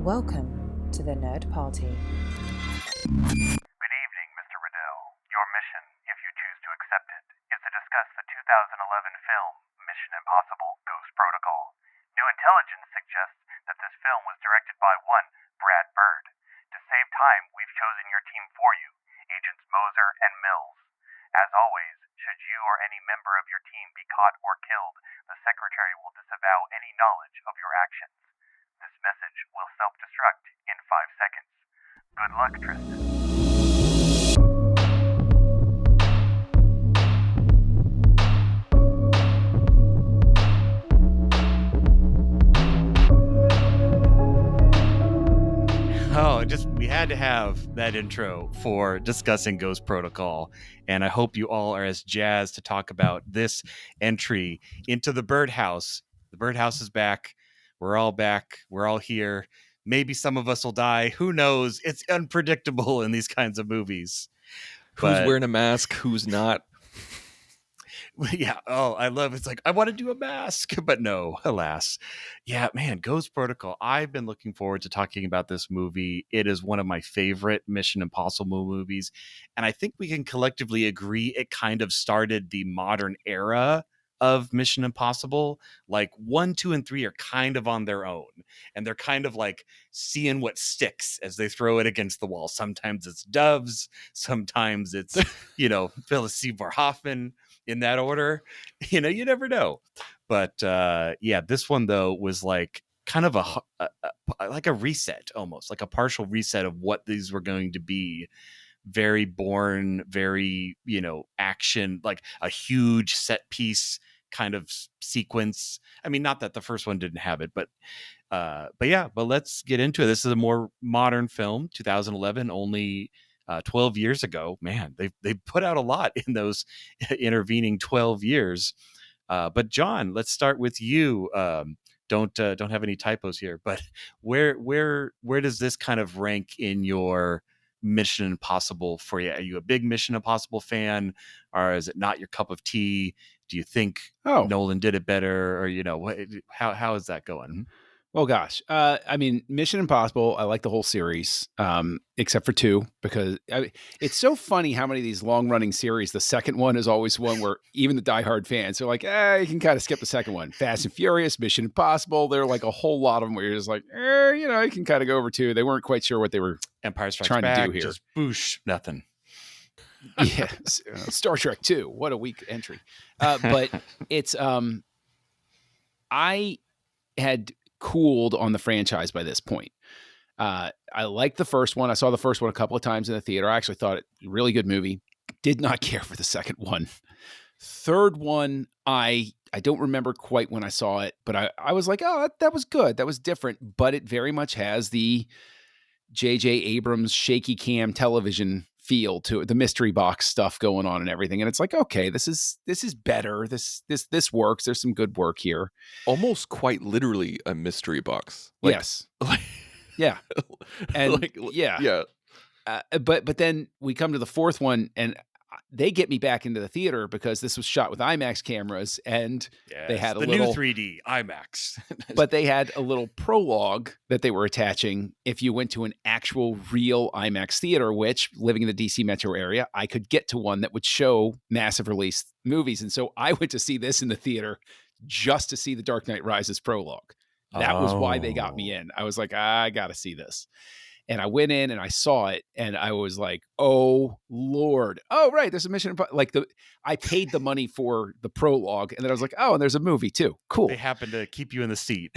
Welcome to the Nerd Party. Good evening, Mr. Riddell. Your mission, if you choose to accept it, is to discuss the 2011 film Mission Impossible: Ghost Protocol. New intelligence suggests that this film was directed by one Brad Bird. To save time, we've chosen your team for you, Agents Moser and Mills. As always, should you or any member of your team be caught or killed, the Secretary will disavow any knowledge of your actions. This message will self-destruct in 5 seconds. Good luck, Tristan. We had to have that intro for discussing Ghost Protocol, and I hope you all are as jazzed to talk about this entry into the birdhouse. The birdhouse is back. We're all back. We're all here. Maybe some of us will die. Who knows? It's unpredictable in these kinds of movies. Who's wearing a mask? Who's not? Yeah. Oh, I love it. It's like, I want to do a mask, but no, alas. Yeah, man, Ghost Protocol. I've been looking forward to talking about this movie. It is one of my favorite Mission Impossible movies. And I think we can collectively agree it kind of started the modern era of Mission Impossible. Like 1, 2, and 3 are kind of on their own. And they're kind of like seeing what sticks as they throw it against the wall. Sometimes it's Doves. Sometimes it's, Phyllis Seymour Hoffman. In that order, you never know. But yeah, this one though was like kind of like a reset, almost like a partial reset of what these were going to be. Very Bourne, very action, like a huge set piece kind of sequence. I mean, not that the first one didn't have it, but let's get into it. This is a more modern film, 2011, only 12 years ago. Man, they've put out a lot in those intervening 12 years. But John, let's start with you. Don't have any typos here, but where does this kind of rank in your Mission Impossible for you? Are you a big Mission Impossible fan, or is it not your cup of tea? Do you think Nolan did it better, or how is that going? Oh gosh. I mean, Mission Impossible, I like the whole series, except for 2, because it's so funny how many of these long-running series, the second one is always one where even the diehard fans are like, you can kind of skip the second one. Fast and Furious, Mission Impossible, there are like a whole lot of them where you're just like, you can kind of go over 2. They weren't quite sure what they were Empire Strikes trying Back, to do here. Just boosh, nothing. Yeah, Star Trek 2, what a weak entry. But it's, I had cooled on the franchise by this point. I liked the first one. I saw the first one a couple of times in the theater. I actually thought it a really good movie. Did not care for the second one. Third one, I don't remember quite when I saw it, but I was like, oh, that was good. That was different, but it very much has the J.J. Abrams shaky cam television feel to it, the mystery box stuff going on and everything. And it's like, okay, this is better. This works. There's some good work here. Almost quite literally a mystery box. Yes. Yeah. And yeah. But then we come to the fourth one, and they get me back into the theater because this was shot with IMAX cameras, and they had the new 3D IMAX. But they had a little prologue that they were attaching if you went to an actual real IMAX theater, which, living in the DC metro area, I could get to one that would show massive release movies. And so I went to see this in the theater just to see The Dark Knight Rises prologue. That was why they got me in. I was like, I got to see this. And I went in and I saw it, and I was like, "Oh Lord! Oh right, there's a Mission I paid the money for the prologue, and then I was like, "Oh, and there's a movie too. Cool." They happen to keep you in the seat.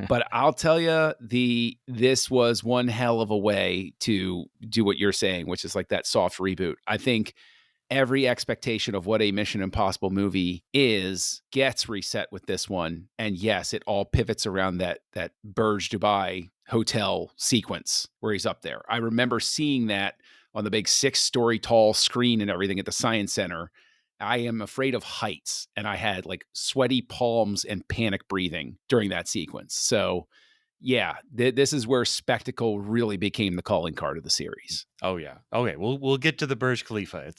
But I'll tell you, this was one hell of a way to do what you're saying, which is like that soft reboot. I think every expectation of what a Mission Impossible movie gets reset with this one, and yes, it all pivots around that Burj Dubai hotel sequence where he's up there. I remember seeing that on the big 6-story tall screen and everything at the Science Center. I am afraid of heights, and I had like sweaty palms and panic breathing during that sequence. So yeah, this is where spectacle really became the calling card of the series. Oh yeah. Okay, we'll get to the Burj Khalifa.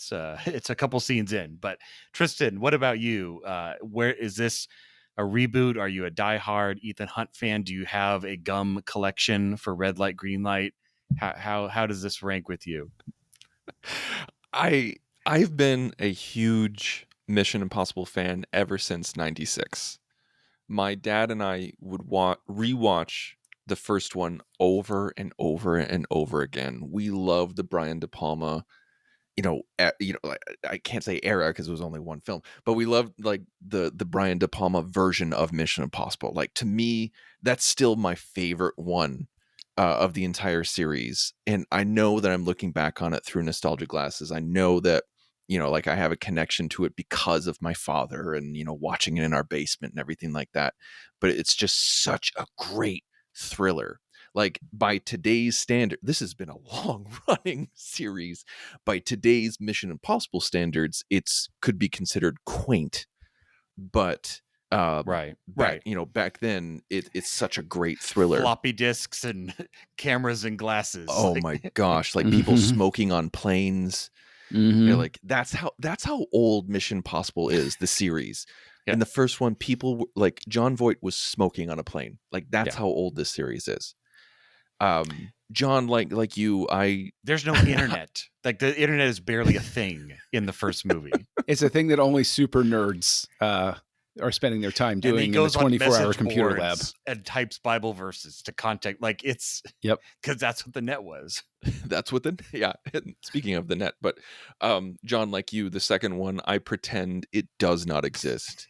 It's a couple scenes in, but Tristan, what about you? Where is this a reboot? Are you a diehard Ethan Hunt fan? Do you have a gum collection for red light, green light? How does this rank with you? I've been a huge Mission Impossible fan ever since '96. My dad and I would rewatch the first one over and over and over again. We love the Brian De Palma, I can't say era because it was only one film, but we loved like the Brian De Palma version of Mission Impossible. Like, to me, that's still my favorite one of the entire series. And I know that I'm looking back on it through nostalgia glasses. I know that, like, I have a connection to it because of my father and, watching it in our basement and everything like that. But it's just such a great thriller. Like, by today's standard, this has been a long running series. By today's Mission Impossible standards, it's could be considered quaint, but Right. back then it's such a great thriller. Floppy disks and cameras and glasses. Oh my gosh, like people smoking on planes. Like that's how old Mission Impossible is, the series. Yeah. In the first one, people like John Voight was smoking on a plane. Like, that's how old this series is. John, like you, there's no internet. Like, the internet is barely a thing in the first movie. It's a thing that only super nerds are spending their time doing in the 24-hour computer lab and types Bible verses to contact. Like, it's because that's what the net was. That's what speaking of the net, but John, like you, the second one, I pretend it does not exist.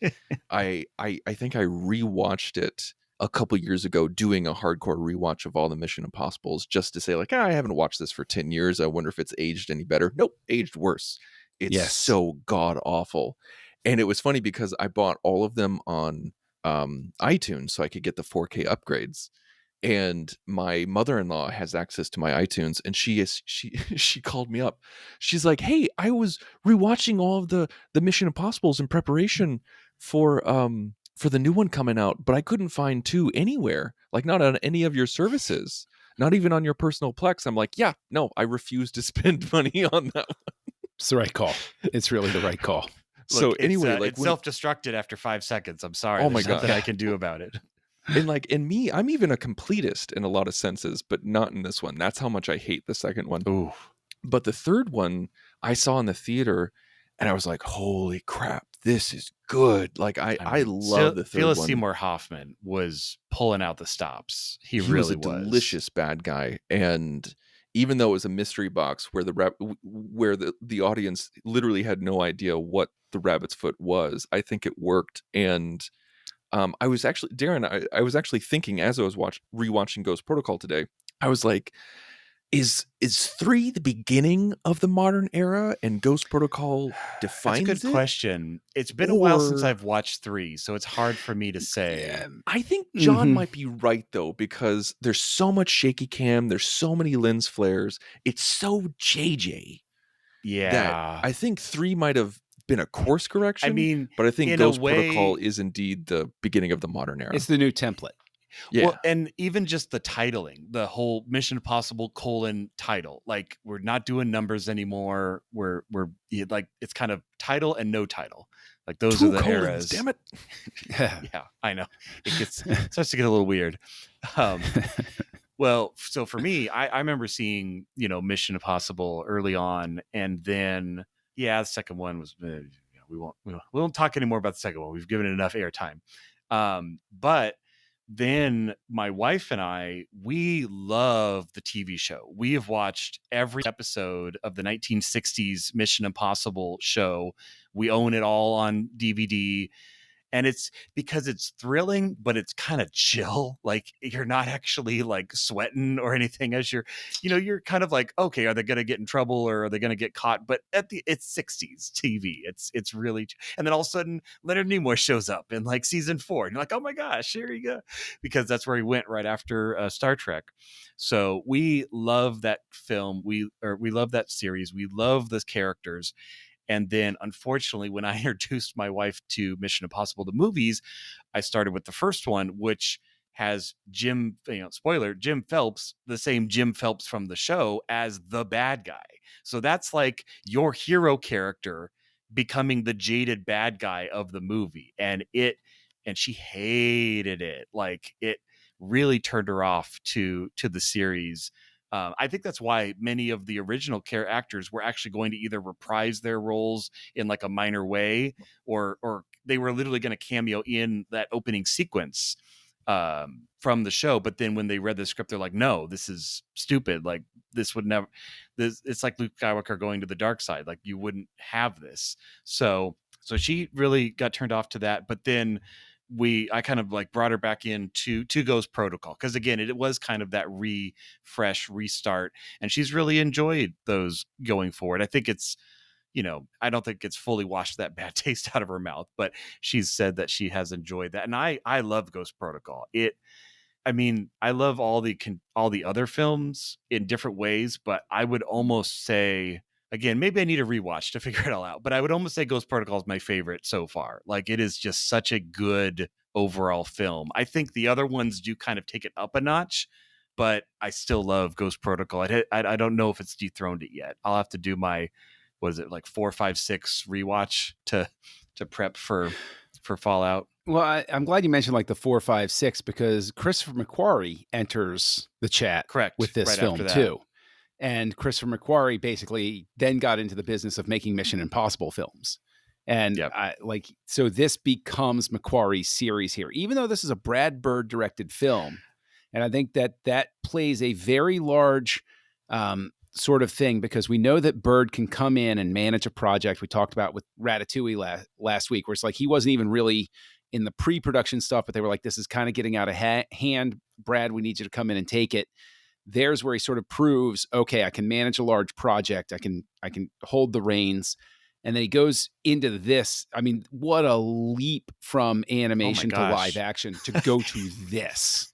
I think I rewatched it a couple years ago, doing a hardcore rewatch of all the Mission Impossibles, just to say, like, I haven't watched this for 10 years. I wonder if it's aged any better. Nope, aged worse. It's so god awful. And it was funny because I bought all of them on iTunes so I could get the 4K upgrades. And my mother-in-law has access to my iTunes, and she called me up. She's like, "Hey, I was rewatching all of the Mission Impossibles in preparation for the new one coming out, but I couldn't find 2 anywhere, like not on any of your services, not even on your personal Plex." I'm like, "Yeah, no, I refuse to spend money on that one." It's the right call. It's really the right call. Look, so anyway, it's self-destructed after 5 seconds. I'm sorry. Oh my There's nothing I can do about it. And me, I'm even a completist in a lot of senses, but not in this one. That's how much I hate the second one. Ooh. But the third one I saw in the theater, and I was like, holy crap, this is good. Like, I love the third Phyllis one. Seymour Hoffman was pulling out the stops. He really was a delicious bad guy. And even though it was a mystery box where the audience literally had no idea what the rabbit's foot was, I think it worked. And I was actually, Darren, I was actually thinking as I was rewatching Ghost Protocol today, I was like, is 3 the beginning of the modern era and Ghost Protocol defines That's a good question. It's been a while since I've watched 3, so it's hard for me to say. I think John might be right, though, because there's so much shaky cam, there's so many lens flares, it's so JJ. Yeah. That I think 3 might have been a course correction. I mean, but I think Ghost Protocol is indeed the beginning of the modern era. It's the new template. Yeah. Well, and even just the titling, the whole Mission Impossible : title, like, we're not doing numbers anymore. We're like, it's kind of title and no title. Like, those are the eras. Damn it. Yeah, I know. It starts to get a little weird. Well, so for me, I remember seeing, Mission Impossible early on, and then the second one was we won't talk anymore about the second one. We've given it enough airtime. But then my wife and I, we love the TV show. We have watched every episode of the 1960s Mission Impossible show. We own it all on DVD. And it's because it's thrilling, but it's kind of chill. Like, you're not actually like sweating or anything as you're kind of like, okay, are they going to get in trouble or are they going to get caught? But it's 60s TV. It's really, and then all of a sudden Leonard Nimoy shows up in like season 4 and you're like, oh my gosh, here you go. Because that's where he went right after Star Trek. So we love that film. We love that series. We love the characters. And then, unfortunately, when I introduced my wife to Mission Impossible, the movies, I started with the first one, which has Jim Phelps, the same Jim Phelps from the show, as the bad guy. So that's like your hero character becoming the jaded bad guy of the movie. And and she hated it. Like, it really turned her off to the series. I think that's why many of the original actors were actually going to either reprise their roles in like a minor way, or they were literally going to cameo in that opening sequence from the show. But then when they read the script, they're like, no, this is stupid. Like, this would never, this, it's like Luke Skywalker going to the dark side. Like, you wouldn't have this. So she really got turned off to that. But then I kind of like brought her back into Ghost Protocol, because again, it was kind of that refresh restart, and she's really enjoyed those going forward. I think it's, I don't think it's fully washed that bad taste out of her mouth, but she's said that she has enjoyed that. And I love Ghost Protocol. I mean, I love all the other films in different ways, but I would almost say, again, maybe I need a rewatch to figure it all out, but I would almost say Ghost Protocol is my favorite so far. Like, it is just such a good overall film. I think the other ones do kind of take it up a notch, but I still love Ghost Protocol. I don't know if it's dethroned it yet. I'll have to do my, what is it, like 4, 5, 6 rewatch to prep for Fallout. Well, I'm glad you mentioned like the 4, 5, 6, because Christopher McQuarrie enters the chat Correct. with this Right film after that. too. And Christopher McQuarrie basically then got into the business of making Mission Impossible films. And Yep. so this becomes McQuarrie's series here, even though this is a Brad Bird directed film. And I think that plays a very large sort of thing, because we know that Bird can come in and manage a project. We talked about with Ratatouille last week, where it's like he wasn't even really in the pre-production stuff, but they were like, this is kind of getting out of hand. Brad, we need you to come in and take it. There's where he sort of proves, okay, I can manage a large project. I can hold the reins. And then he goes into this. I mean, what a leap from animation to live action to go to this.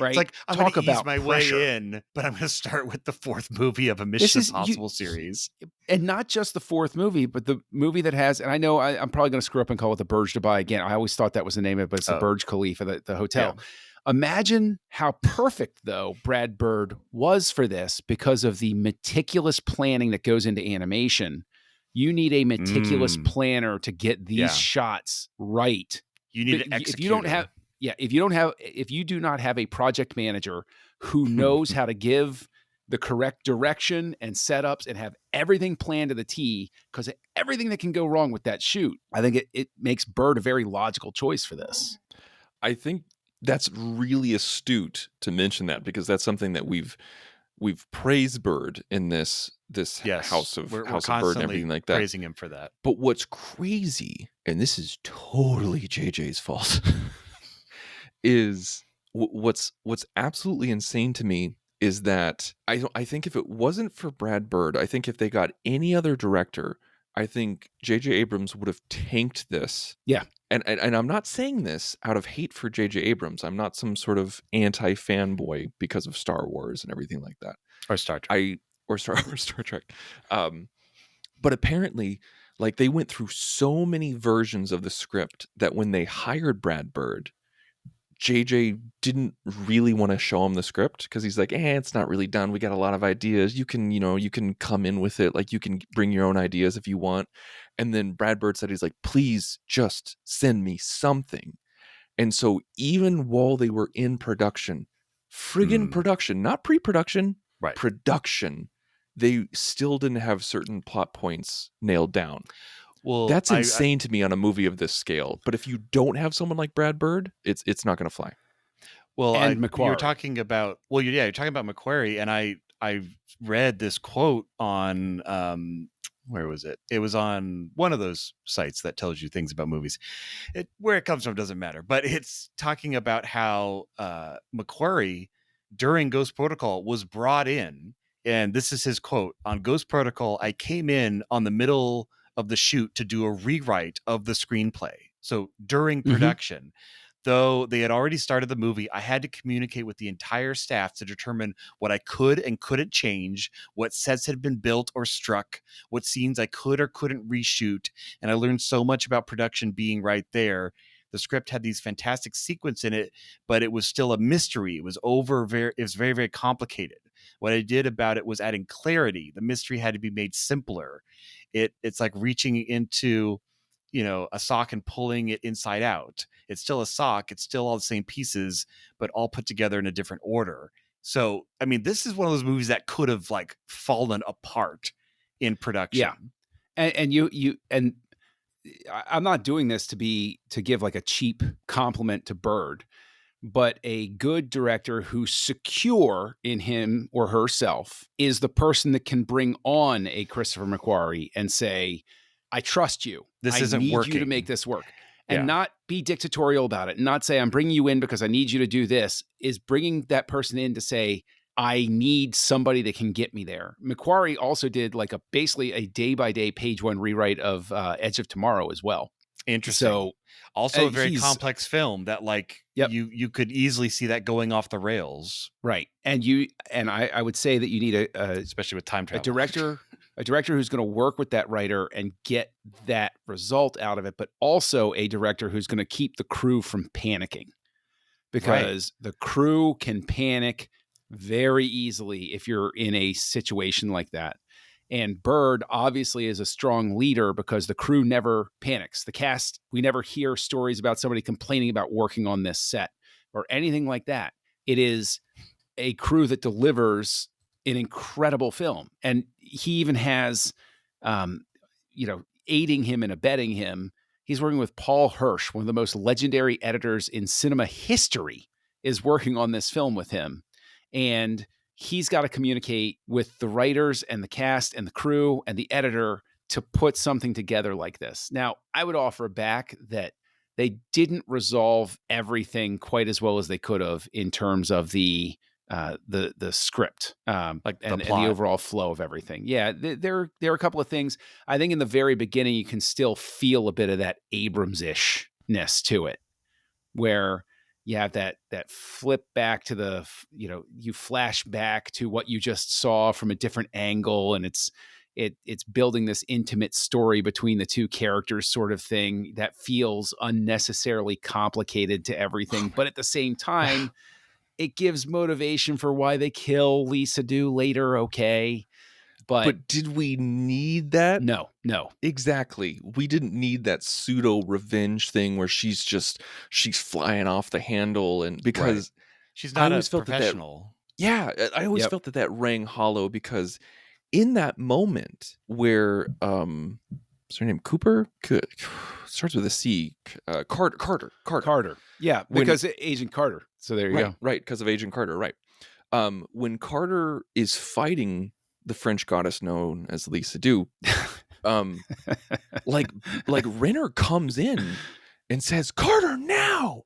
Right? It's like, I'm Talk going to ease about my pressure. way in, but I'm going to start with the 4th movie of a Mission Impossible series. And not just the 4th movie, but the movie that has, and I know I'm probably going to screw up and call it the Burj Dubai again. I always thought that was the name of it, but it's the Burj Khalifa, the hotel. Yeah. Imagine how perfect, though, Brad Bird was for this, because of the meticulous planning that goes into animation. You need a meticulous planner to get these shots right. You need to execute. If you do not have a project manager who knows how to give the correct direction and setups and have everything planned to the T, because everything that can go wrong with that shoot, I think it makes Bird a very logical choice for this. I think that's really astute to mention that, because that's something that we've praised Bird in this House of Bird and everything like that. Praising him for that. But what's crazy, and this is totally JJ's fault, is what's absolutely insane to me is that I think if it wasn't for Brad Bird, I think if they got any other director, I think J.J. Abrams would have tanked this. Yeah. And I'm not saying this out of hate for J.J. Abrams. I'm not some sort of anti-fanboy because of Star Wars and everything like that. Or Star Trek. Star Trek. But apparently, like, they went through so many versions of the script that when they hired Brad Bird, JJ didn't really want to show him the script, because he's like, it's not really done. We got a lot of ideas. You can come in with it. Like, you can bring your own ideas if you want. And then Brad Bird said, he's like, please just send me something. And so even while they were in production, production, not pre-production, right, production, they still didn't have certain plot points nailed down. Well, that's insane to me on a movie of this scale. But if you don't have someone like Brad Bird, it's not going to fly. Well, McQuarrie. You're talking about McQuarrie, and I read this quote on where was it? It was on one of those sites that tells you things about movies. Where it comes from doesn't matter, but it's talking about how McQuarrie during Ghost Protocol was brought in, and this is his quote on Ghost Protocol: "I came in on the middle of the shoot to do a rewrite of the screenplay." So during production, though they had already started the movie, I had to communicate with the entire staff to determine what I could and couldn't change, what sets had been built or struck, what scenes I could or couldn't reshoot. And I learned so much about production being right there. The script had these fantastic sequences in it, but it was still a mystery. It was very, very complicated. What I did about it was adding clarity. The mystery had to be made simpler. It's like reaching into, a sock and pulling it inside out. It's still a sock. It's still all the same pieces, but all put together in a different order. So, I mean, this is one of those movies that could have like fallen apart in production. Yeah. And I'm not doing this to give like a cheap compliment to Bird, but a good director who's secure in him or herself is the person that can bring on a Christopher McQuarrie and say, I trust you. This I isn't need working. you to make this work. And Yeah. not be dictatorial about it, and not say, I'm bringing you in because I need you to do this, is bringing that person in to say, I need somebody that can get me there. McQuarrie also did like basically a day-by-day page one rewrite of Edge of Tomorrow as well. Interesting. So also a very complex film that like Yep. you could easily see that going off the rails. Right. And I would say that you need especially with time travel. A director who's going to work with that writer and get that result out of it, but also a director who's going to keep the crew from panicking, because the crew can panic very easily if you're in a situation like that. And Bird obviously is a strong leader because the crew never panics. The cast, we never hear stories about somebody complaining about working on this set or anything like that. It is a crew that delivers an incredible film. And he even has, aiding him and abetting him. He's working with Paul Hirsch, one of the most legendary editors in cinema history, is working on this film with him. And he's got to communicate with the writers and the cast and the crew and the editor to put something together like this. Now, I would offer back that they didn't resolve everything quite as well as they could have in terms of the script, and the overall flow of everything. Yeah, there are a couple of things. I think in the very beginning, you can still feel a bit of that Abrams-ishness to it, where you have that flip back to you flash back to what you just saw from a different angle, and it's building this intimate story between the two characters sort of thing that feels unnecessarily complicated to everything. But at the same time, it gives motivation for why they kill Lisa Dew later. Okay. But did we need that? No. Exactly. We didn't need that pseudo revenge thing where she's flying off the handle, and because she's not a professional. I always felt that rang hollow, because in that moment where what's her name? Cooper? Starts with a C. Carter. Yeah, because Agent Carter. So there you go. Right, because of Agent Carter, right. When Carter is fighting the French goddess known as Lisa Dew, like Renner comes in and says, "Carter, now!"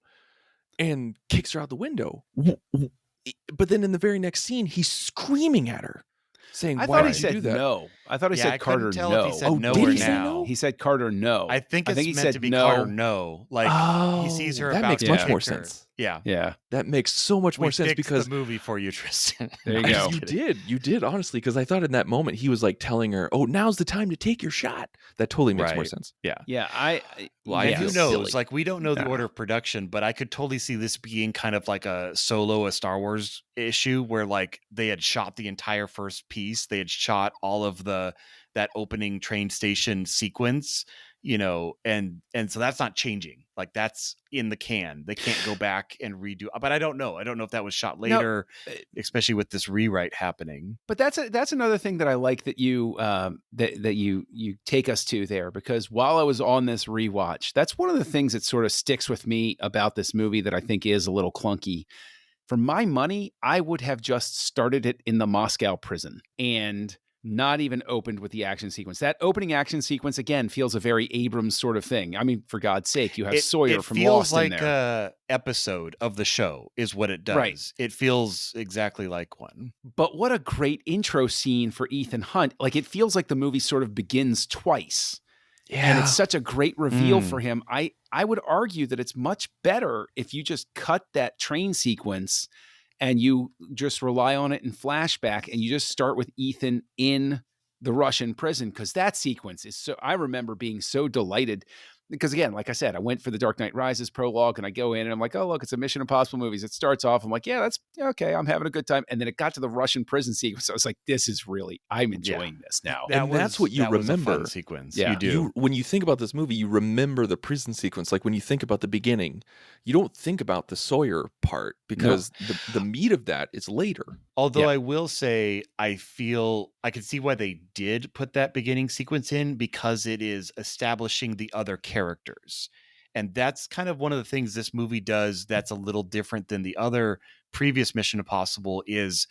and kicks her out the window. But then in the very next scene, he's screaming at her, saying, "Why did you do that?" No. I thought he said Carter no. If he said no did or he say now. no? He said Carter no. I think he meant said to be no. Carter no. Like he sees her that about makes to much kick more her. sense. Yeah. That makes so much more sense, fixed because the movie for you, Tristan. There you go. You did honestly, because I thought in that moment he was like telling her, "Oh, now's the time to take your shot." That totally makes more sense. Yeah. Who knows? silly. Like we don't know the order of production, but I could totally see this being kind of like a Star Wars issue where like they had shot the entire first piece. They had shot all of that opening train station sequence, and so that's not changing. Like that's in the can. They can't go back and redo. But I don't know. I don't know if that was shot later, especially with this rewrite happening. But that's another thing that I like that you that you take us to there, because while I was on this rewatch, that's one of the things that sort of sticks with me about this movie that I think is a little clunky. For my money, I would have just started it in the Moscow prison and not even opened with the action sequence. That opening action sequence, again, feels a very Abrams sort of thing. I mean, for God's sake, you have Sawyer from Lost in there. It feels like a episode of the show is what it does. Right. It feels exactly like one. But what a great intro scene for Ethan Hunt. Like, it feels like the movie sort of begins twice. Yeah. And it's such a great reveal for him. I would argue that it's much better if you just cut that train sequence and you just rely on it in flashback, and you just start with Ethan in the Russian prison, because that sequence is so, I remember being so delighted. because again, like I said, I went for the Dark Knight Rises prologue, and I go in and I'm like, oh look, it's a Mission Impossible movies. It starts off, I'm like, yeah, that's okay. I'm having a good time. And then it got to the Russian prison sequence. I was like, I'm enjoying this now. And that's what you that was a fun remember. sequence. Yeah. You do. When you think about this movie, you remember the prison sequence. Like when you think about the beginning, you don't think about the Sawyer part because the meat of that is later. Although Yeah. I will say, I feel I can see why they did put that beginning sequence in, because it is establishing the other characters. And that's kind of one of the things this movie does that's a little different than the other previous Mission Impossible, is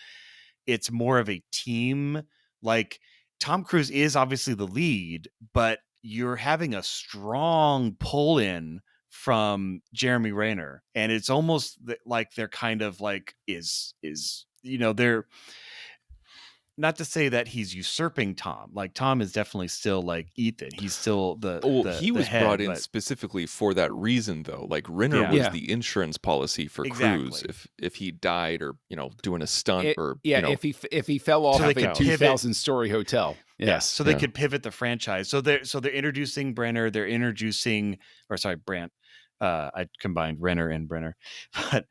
it's more of a team. Like, Tom Cruise is obviously the lead, but you're having a strong pull in from Jeremy Renner, and it's almost like they're kind of like they're, not to say that he's usurping Tom. Like, Tom is definitely still like Ethan. He's still He was head, brought in but specifically for that reason, though. Like Renner Yeah. was Yeah. the insurance policy for Cruise Exactly. if he died or doing a stunt If he fell off So they of a could pivot. 2,000-story hotel. Yes. So they Yeah. could pivot the franchise. So they're introducing Brenner. They're introducing, or sorry, Brandt. I combined Renner and Brenner, but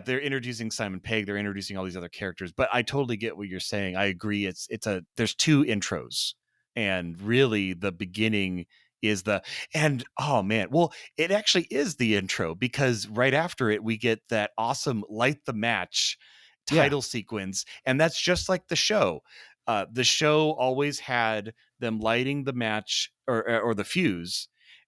they're introducing Simon Pegg. They're introducing all these other characters. But I totally get what you're saying. I agree. There's two intros, and really the beginning is oh man, well, it actually is the intro, because right after it we get that awesome light the match title sequence, and that's just like the show. The show always had them lighting the match or the fuse,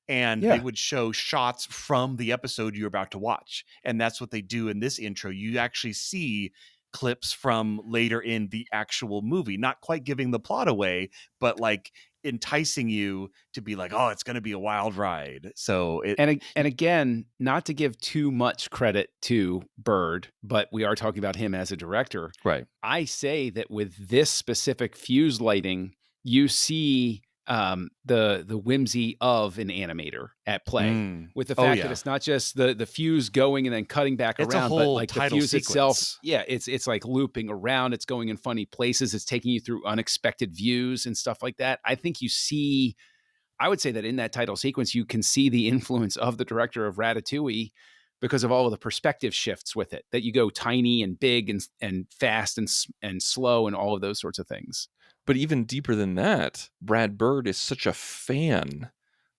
and they would show shots from the episode you're about to watch. And that's what they do in this intro. You actually see clips from later in the actual movie, not quite giving the plot away, but like enticing you to be like, oh, it's going to be a wild ride. So And again, not to give too much credit to Bird, but we are talking about him as a director. right. I say that with this specific fuse lighting, you see the whimsy of an animator at play, with the fact that it's not just the fuse going and then cutting back It's a around, but whole like the title fuse itself. sequence. Yeah, it's like looping around. It's going in funny places. It's taking you through unexpected views and stuff like that. I think you see. I would say that in that title sequence, you can see the influence of the director of Ratatouille because of all of the perspective shifts with it, that you go tiny and big and fast and slow and all of those sorts of things. But even deeper than that, Brad Bird is such a fan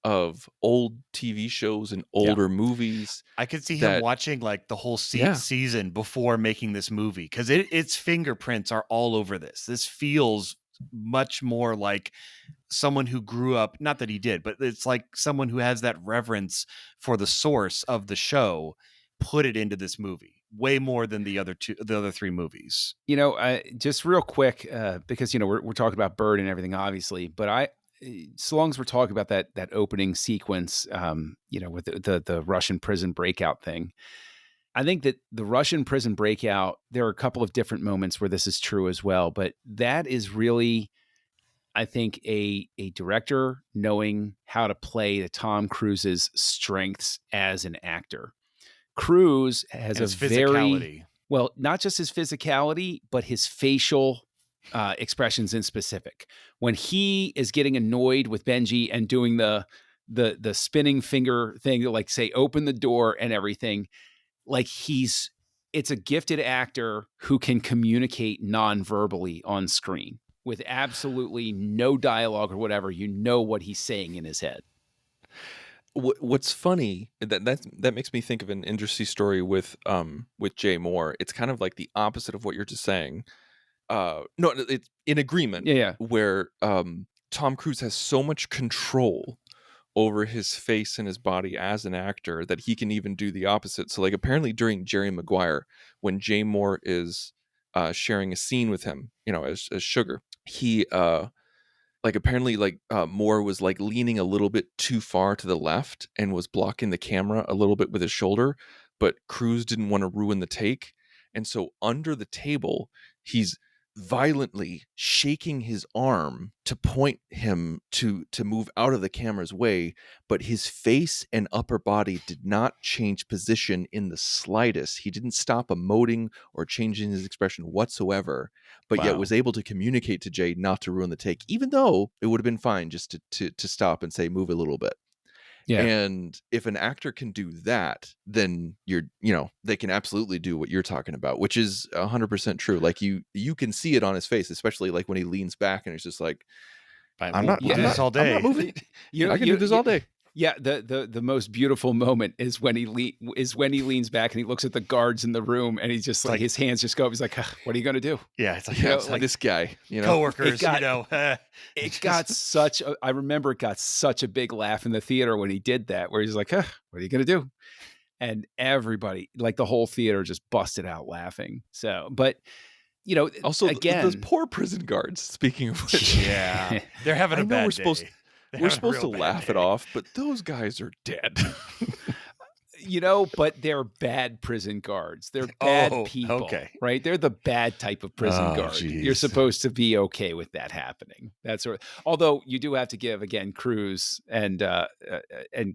of old TV shows and older movies. I could see him watching like the whole season before making this movie, because its fingerprints are all over this. This feels much more like someone who grew up, not that he did, but it's like someone who has that reverence for the source of the show, put it into this movie way more than the other three movies. Just real quick, because we're talking about Bird and everything, obviously, but so long as we're talking about that opening sequence, with the Russian prison breakout thing, I think that the Russian prison breakout, there are a couple of different moments where this is true as well, but that is really, I think, a director knowing how to play to Tom Cruise's strengths as an actor. Cruise has his physicality. Well, not just his physicality, but his facial expressions in specific. When he is getting annoyed with Benji and doing the spinning finger thing, like say open the door and everything, like it's a gifted actor who can communicate non-verbally on screen with absolutely no dialogue or whatever. You know what he's saying in his head. What's funny that makes me think of an interesting story with Jay Moore. It's kind of like the opposite of what you're just saying. No, it's in agreement. Yeah. Where Tom Cruise has so much control over his face and his body as an actor that he can even do the opposite. So like apparently during Jerry Maguire, when Jay Moore is sharing a scene with him, as Sugar, he apparently Moore was like leaning a little bit too far to the left and was blocking the camera a little bit with his shoulder, but Cruise didn't want to ruin the take. And so under the table, he's violently shaking his arm to point him to move out of the camera's way, but his face and upper body did not change position in the slightest. He didn't stop emoting or changing his expression whatsoever, but yet was able to communicate to Jay not to ruin the take, even though it would have been fine just to stop and say, move a little bit. Yeah. And if an actor can do that, then they can absolutely do what you're talking about, which is 100% true. Like you can see it on his face, especially like when he leans back and he's just like, I'm We'll not do this all I'm day. not moving. I can do this all day. Yeah, the most beautiful moment is when he leans back and he looks at the guards in the room and he's just like his hands just go up. He's like, what are you gonna do? Yeah, it's like, like this guy, coworkers, It got such a, I remember it got such a big laugh in the theater when he did that, where he's like, what are you gonna do? And everybody, like the whole theater, just busted out laughing. So, but Also, again, those poor prison guards. Speaking of which, yeah, they're having a bad day. We're supposed to laugh it off, but those guys are dead. But they're bad prison guards. They're bad people, okay. Right? They're the bad type of prison guard. Geez. You're supposed to be okay with that happening. That's although you do have to give again Cruise and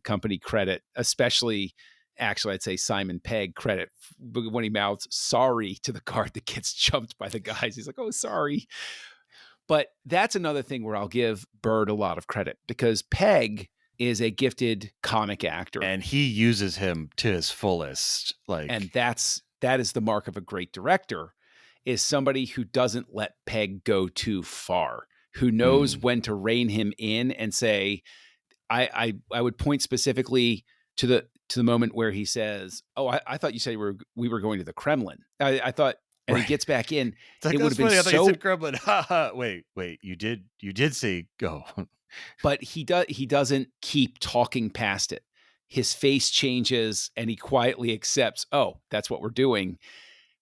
company credit, especially. Actually, I'd say Simon Pegg credit when he mouths sorry to the guard that gets jumped by the guys. He's like, oh, sorry. But that's another thing where I'll give Bird a lot of credit because Pegg is a gifted comic actor. And he uses him to his fullest. And that is the mark of a great director, is somebody who doesn't let Pegg go too far, who knows when to rein him in and say, I would point specifically to the moment where he says, "Oh, I thought you said we were going to the Kremlin." I thought, and he gets back in. It's like, it would have been funny. I thought you so. said Kremlin. Ha ha. Wait. You did say go. But he doesn't keep talking past it. His face changes, and he quietly accepts. Oh, that's what we're doing.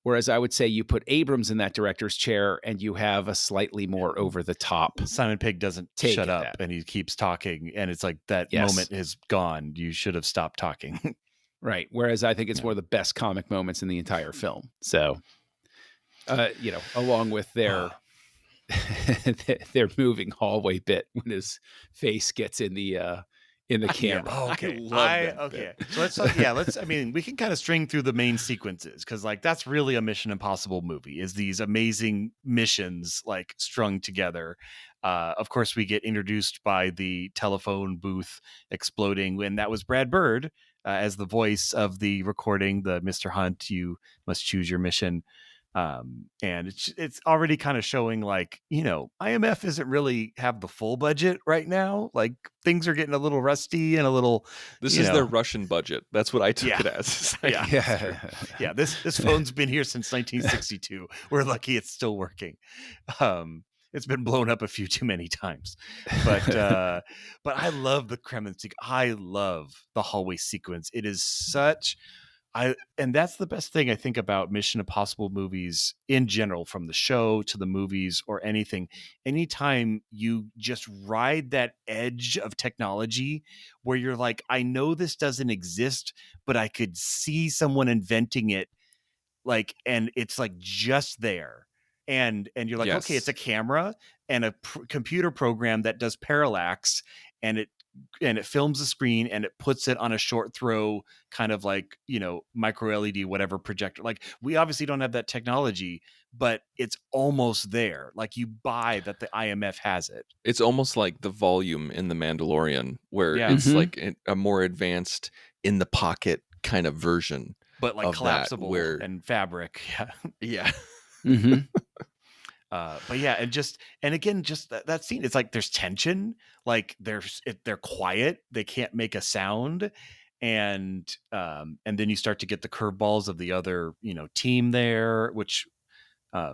Whereas I would say you put Abrams in that director's chair and you have a slightly more over the top. Simon Pegg doesn't shut up and he keeps talking. And it's like that moment is gone. You should have stopped talking. Right. Whereas I think it's one of the best comic moments in the entire film. So, along with their moving hallway bit when his face gets in the camera. Oh, okay. I love that okay. bit. So we can kind of string through the main sequences because like that's really a Mission Impossible movie is these amazing missions like strung together. Of course, we get introduced by the telephone booth exploding when that was Brad Bird as the voice of the recording, the Mr. Hunt, you must choose your mission. And it's already kind of showing like, IMF isn't really have the full budget right now. Like things are getting a little rusty and a little. This is their Russian budget. That's what I took it as. Yeah. This phone's been here since 1962. We're lucky it's still working. It's been blown up a few too many times, but I love the Kremlin. I love the hallway sequence. It is such. And that's the best thing I think about Mission Impossible movies in general, from the show to the movies or anything. Anytime you just ride that edge of technology where you're like, I know this doesn't exist, but I could see someone inventing it, like, and it's like just there. And you're like, okay, it's a camera and a computer program that does parallax, and it films the screen and it puts it on a short throw kind of like, micro LED, whatever projector. Like we obviously don't have that technology, but it's almost there. Like you buy that the IMF has it. It's almost like the volume in The Mandalorian where it's like a more advanced in the pocket kind of version. But like collapsible and fabric. Yeah. Mm-hmm. But yeah, and again, just that scene, it's like there's tension, like they're quiet, they can't make a sound, and then you start to get the curveballs of the other team there, which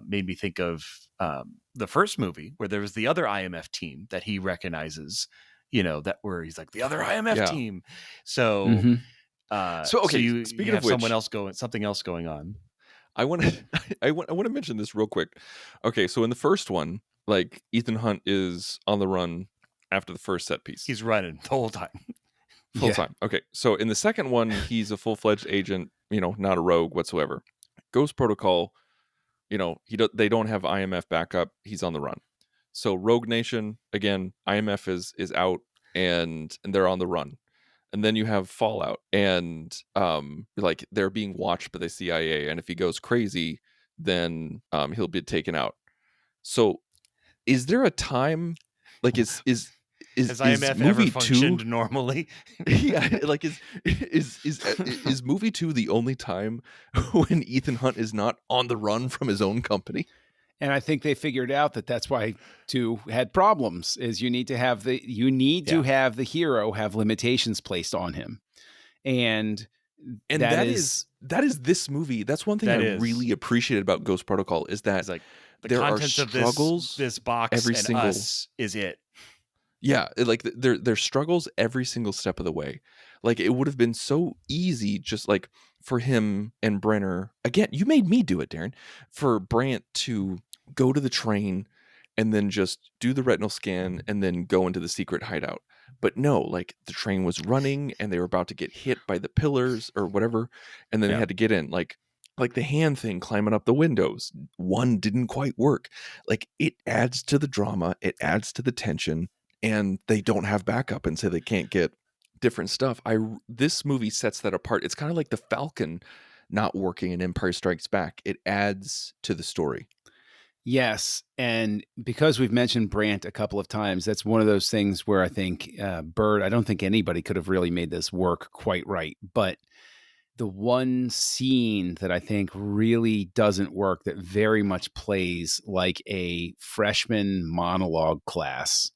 made me think of the first movie where there was the other IMF team that he recognizes, that where he's like the other IMF team. So okay, speaking of which, something else going on. I want to mention this real quick. Okay, so in the first one, like Ethan Hunt is on the run after the first set piece. He's running the whole time. Full time. Okay, so in the second one, he's a full-fledged agent, not a rogue whatsoever. Ghost Protocol, they don't have IMF backup. He's on the run. So Rogue Nation, again, IMF is out and they're on the run. And then you have Fallout, and like they're being watched by the CIA, and if he goes crazy, then he'll be taken out. So, is there a time, like is Has IMF ever functioned normally? Yeah, like is movie 2 the only time when Ethan Hunt is not on the run from his own company? And I think they figured out that that's why 2 had problems. Is you need to have the hero have limitations placed on him, and that is this movie. That's one thing I really appreciated about Ghost Protocol is that it's like the there are contents of this box every and single us is it. Yeah, like there's struggles every single step of the way. Like it would have been so easy just like for him and Brenner. Again, you made me do it, Darren. For Brant to go to the train and then just do the retinal scan and then go into the secret hideout. But no, like the train was running and they were about to get hit by the pillars or whatever, and then they had to get in. Like the hand thing climbing up the windows. One didn't quite work. Like it adds to the drama, it adds to the tension, and they don't have backup and so they can't get different stuff. This movie sets that apart. It's kind of like the Falcon not working in Empire Strikes Back. It adds to the story. Yes, and because we've mentioned Brant a couple of times, that's one of those things where I think Bird, I don't think anybody could have really made this work quite right. But the one scene that I think really doesn't work, that very much plays like a freshman monologue class,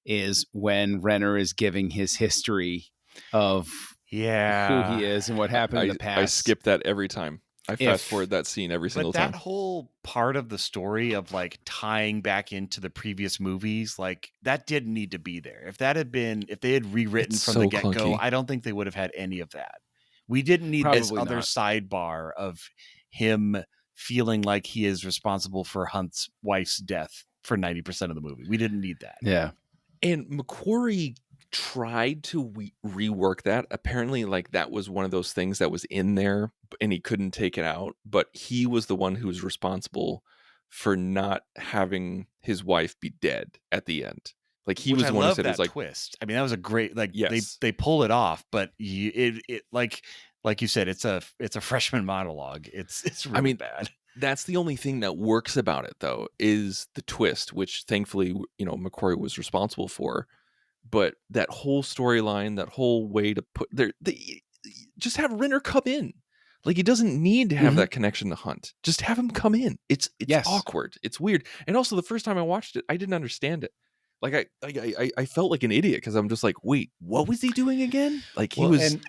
is when Renner is giving his history of who he is and what happened in the past. I skip that every time. I fast forward that scene every single time. But that whole part of the story of like tying back into the previous movies, like that didn't need to be there. If they had rewritten from the get-go, clunky. I don't think they would have had any of that. We didn't need this other sidebar of him feeling like he is responsible for Hunt's wife's death for 90% of the movie. We didn't need that. Yeah. And McQuarrie tried to rework that. Apparently, like that was one of those things that was in there and he couldn't take it out. But he was the one who was responsible for not having his wife be dead at the end. Like he was the one who said it was like twist. I mean, that was a great they pull it off, but it like you said, it's a freshman monologue. It's really bad. That's the only thing that works about it, though, is the twist, which thankfully, McQuarrie was responsible for. But that whole storyline, that whole way to put just have Renner come in. Like he doesn't need to have that connection to Hunt. Just have him come in. It's awkward. It's weird. And also, the first time I watched it, I didn't understand it. Like I felt like an idiot because I'm just like, wait, what was he doing again? Like he was. And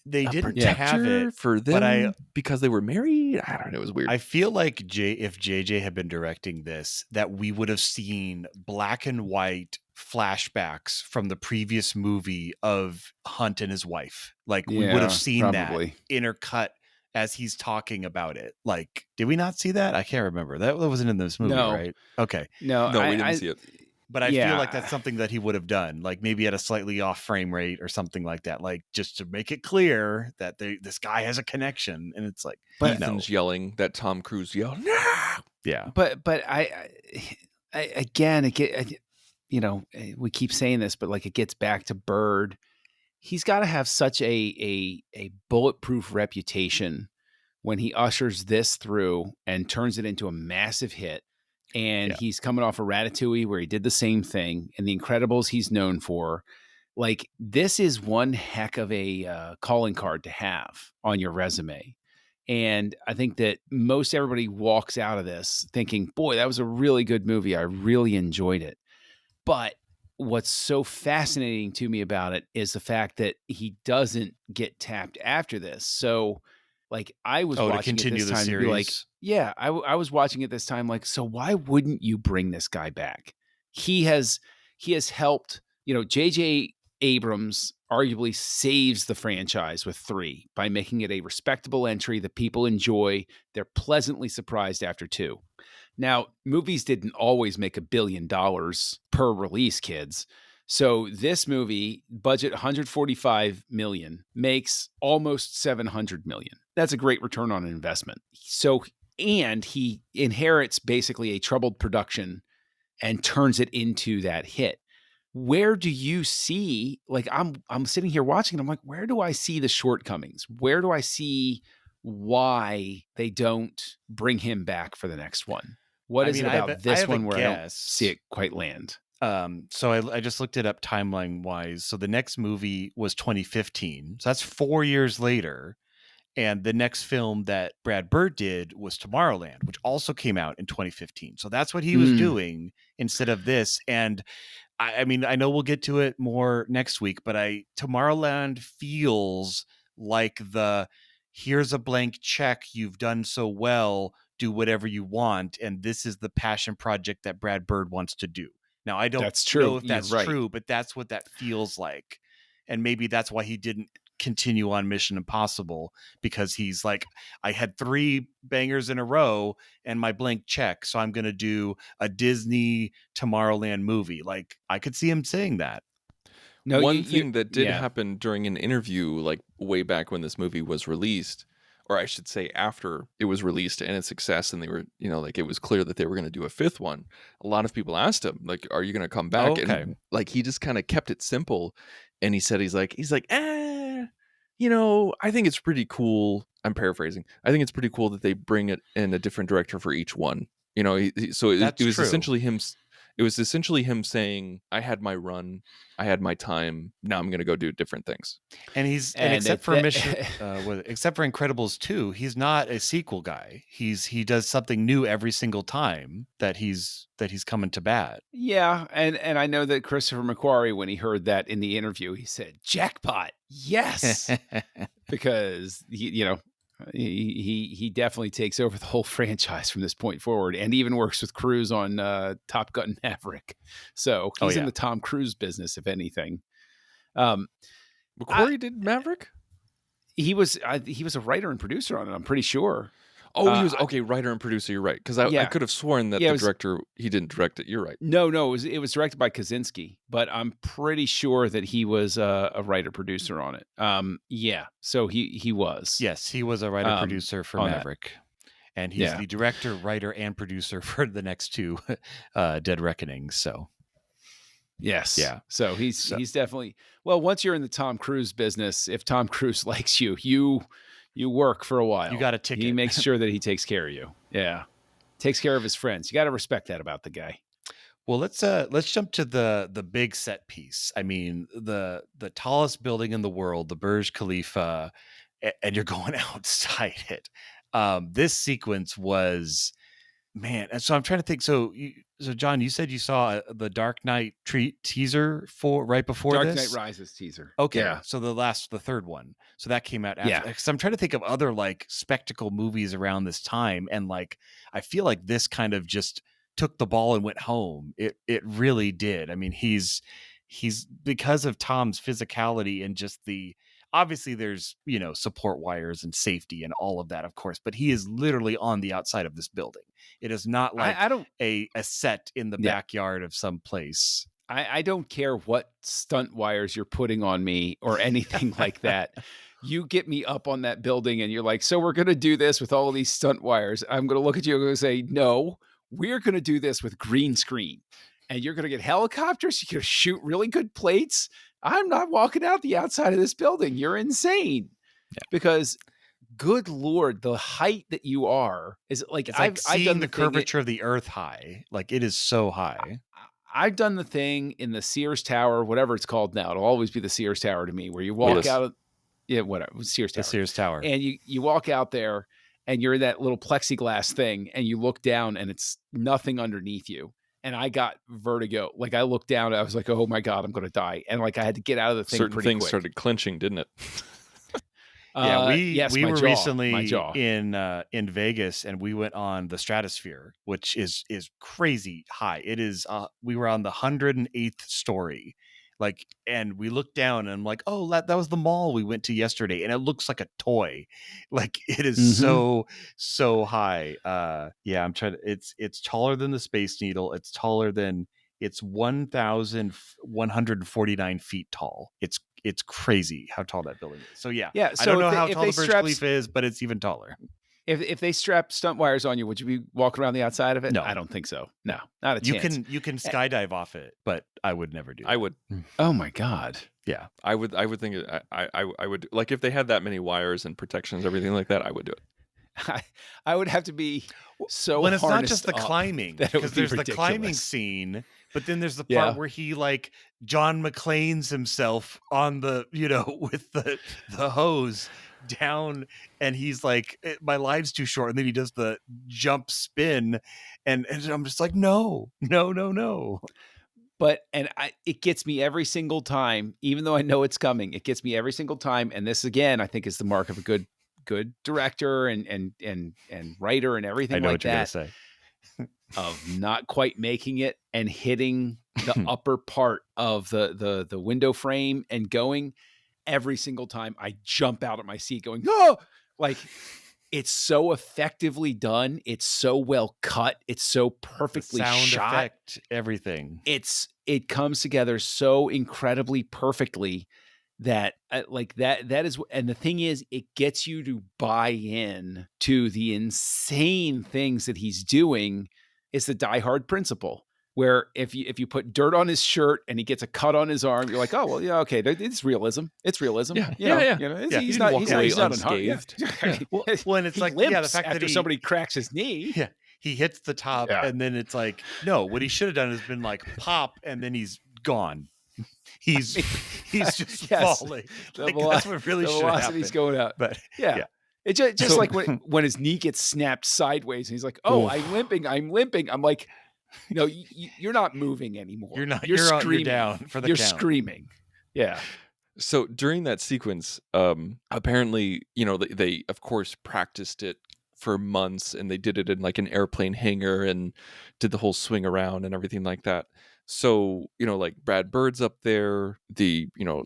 they didn't have it for them because they were married. I don't know. It was weird. I feel like if JJ had been directing this, that we would have seen black and white flashbacks from the previous movie of Hunt and his wife. Like we would have seen that intercut as he's talking about it. Like, did we not see that? I can't remember. That wasn't in this movie, right? Okay. No, we didn't see it. But I feel like that's something that he would have done, like maybe at a slightly off frame rate or something like that, like just to make it clear that this guy has a connection. And it's like, but Ethan's yelling that Tom Cruise yelled, no! Yeah. But I again, we keep saying this, but like it gets back to Bird. He's got to have such a bulletproof reputation when he ushers this through and turns it into a massive hit. And he's coming off a Ratatouille where he did the same thing, and The Incredibles he's known for. Like, this is one heck of a calling card to have on your resume. And I think that most everybody walks out of this thinking, boy, that was a really good movie. I really enjoyed it. But what's so fascinating to me about it is the fact that he doesn't get tapped after this. So, like, I was watching it this time to be like, I was watching it this time like, so why wouldn't you bring this guy back? He has helped, J.J. Abrams arguably saves the franchise with 3 by making it a respectable entry that people enjoy. They're pleasantly surprised after 2. Now, movies didn't always make $1 billion per release, kids. So this movie, budget $145 million, makes almost $700 million. That's a great return on investment. So, and he inherits basically a troubled production and turns it into that hit. Where do you see, like I'm sitting here watching and I'm like, where do I see the shortcomings? Where do I see why they don't bring him back for the next one? What is it about this one where I don't see it quite land? So I just looked it up timeline wise. So the next movie was 2015. So that's 4 years later. And the next film that Brad Bird did was Tomorrowland, which also came out in 2015. So that's what he was doing instead of this. And I mean, I know we'll get to it more next week, but Tomorrowland feels like here's a blank check. You've done so well. Do whatever you want. And this is the passion project that Brad Bird wants to do. Now, I don't That's true. know if You're that's right. true, but that's what that feels like. And maybe that's why he didn't continue on Mission Impossible, because he's like, I had 3 bangers in a row and my blank check, so I'm going to do a Disney Tomorrowland movie. Like, I could see him saying that. No, One thing that did yeah. happen during an interview, like way back when this movie was released, or I should say after it was released and its success, and they were, like it was clear that they were going to do a 5th one. A lot of people asked him, like, "Are you going to come back?" Okay. And like he just kind of kept it simple, and he said, he's like, I think it's pretty cool. I'm paraphrasing. I think it's pretty cool that they bring it in a different director for each one. So it was true. essentially him. It was essentially him saying, "I had my run, I had my time. Now I'm going to go do different things." And except for Incredibles 2, he's not a sequel guy. He does something new every single time that he's coming to bat. Yeah, and I know that Christopher McQuarrie, when he heard that in the interview, he said, "Jackpot, yes," because he definitely takes over the whole franchise from this point forward, and even works with Cruise on Top Gun Maverick. So he's in the Tom Cruise business, if anything. McQuarrie did Maverick? He was a writer and producer on it, I'm pretty sure. Oh, he was writer and producer. You're right, because I could have sworn that the director, he didn't direct it. You're right. No, it was directed by Kaczynski, but I'm pretty sure that he was a writer producer on it. So he was. Yes, he was a writer producer for Maverick, and he's the director, writer, and producer for the next 2 Dead Reckonings. So. Yes. Yeah. So he's definitely, well, once you're in the Tom Cruise business, if Tom Cruise likes you, you work for a while. You got a ticket. He makes sure that he takes care of you. Yeah. Takes care of his friends. You got to respect that about the guy. Well, let's jump to the big set piece. I mean, the tallest building in the world, the Burj Khalifa, and you're going outside it. This sequence was, man. And so I'm trying to think. So John, you said you saw the Dark Knight teaser right before Dark this? Knight Rises teaser. Okay. Yeah. So the third one. So that came out after. Yeah. Because I'm trying to think of other like spectacle movies around this time. And like, I feel like this kind of just took the ball and went home. It really did. I mean, he's because of Tom's physicality and just obviously there's, support wires and safety and all of that, of course, but he is literally on the outside of this building. It is not like a set in the backyard of some place. I don't care what stunt wires you're putting on me or anything like that. You get me up on that building and you're like, so we're going to do this with all of these stunt wires. I'm going to look at you and going to say, no, we're going to do this with green screen. And you're going to get helicopters. You're going to shoot really good plates. I'm not walking out the outside of this building. You're insane. Yeah. Because good Lord, the height that you are is like, I've done the curvature of the earth high. Like it is so high. I've done the thing in the Sears Tower, whatever it's called now. It'll always be the Sears Tower to me, where you walk out of, whatever, Sears Tower. The Sears Tower. And you walk out there and you're in that little plexiglass thing and you look down and it's nothing underneath you. And I got vertigo. Like I looked down and I was like, oh my God, I'm going to die. And like I had to get out of the thing. Certain things quick. started clenching, didn't it? Yeah, we were recently in Vegas and we went on the Stratosphere, which is crazy high. It is we were on the 108th story. Like, and we looked down and I'm like, oh, that was the mall we went to yesterday. And it looks like a toy. Like it is so high. Yeah, I'm trying to, it's taller than the Space Needle. It's 1,149 feet tall. It's crazy how tall that building is. So yeah. So I don't know how tall the Burj Khalifa is, but it's even taller. If they strap stunt wires on you, would you be walking around the outside of it? No, I don't think so. No, not a chance. You can skydive off it, but I would never do that. I would. Oh my God. Yeah, I would think I would, like if they had that many wires and protections, everything like that, I would do it. I would have to be so when it's not harnessed just the up climbing, that it would because be there's the climbing ridiculous. scene, but then there's the part Yeah. where he like John McClane's himself on the, with the hose down, and he's like, my life's too short, and then he does the jump spin, and I'm just like, no. But it gets me every single time, even though I know it's coming. It gets me every single time, and this again, I think, is the mark of a good director and writer and everything I know like what you're gonna that. say. Of not quite making it and hitting the upper part of the window frame and going every single time. I jump out of my seat going, oh, like it's so effectively done. It's so well cut. It's so perfectly sound shot. Effect, everything. It comes together so incredibly perfectly that that is, and the thing is, it gets you to buy in to the insane things that he's doing. It's the Die Hard principle, where if you put dirt on his shirt and he gets a cut on his arm, you're like, oh well, yeah, okay, it's realism. It's realism. Yeah. He's He not didn't walk away unscathed. unscathed. Well, and it's he like, limps the fact after that somebody cracks his knee. Yeah, he hits the top, and then it's like, no, what he should have done is been like pop, and then he's gone. He's just falling. Like, that's what really should happen. He's going out, but yeah. It's just like when his knee gets snapped sideways, and he's like, "Oh, I'm limping." I'm like, "No, you're not moving anymore. You're not. You're screaming. You're down for the You're count. screaming." Yeah. So during that sequence, apparently, they of course practiced it for months, and they did it in like an airplane hangar and did the whole swing around and everything like that. So, like Brad Bird's up there,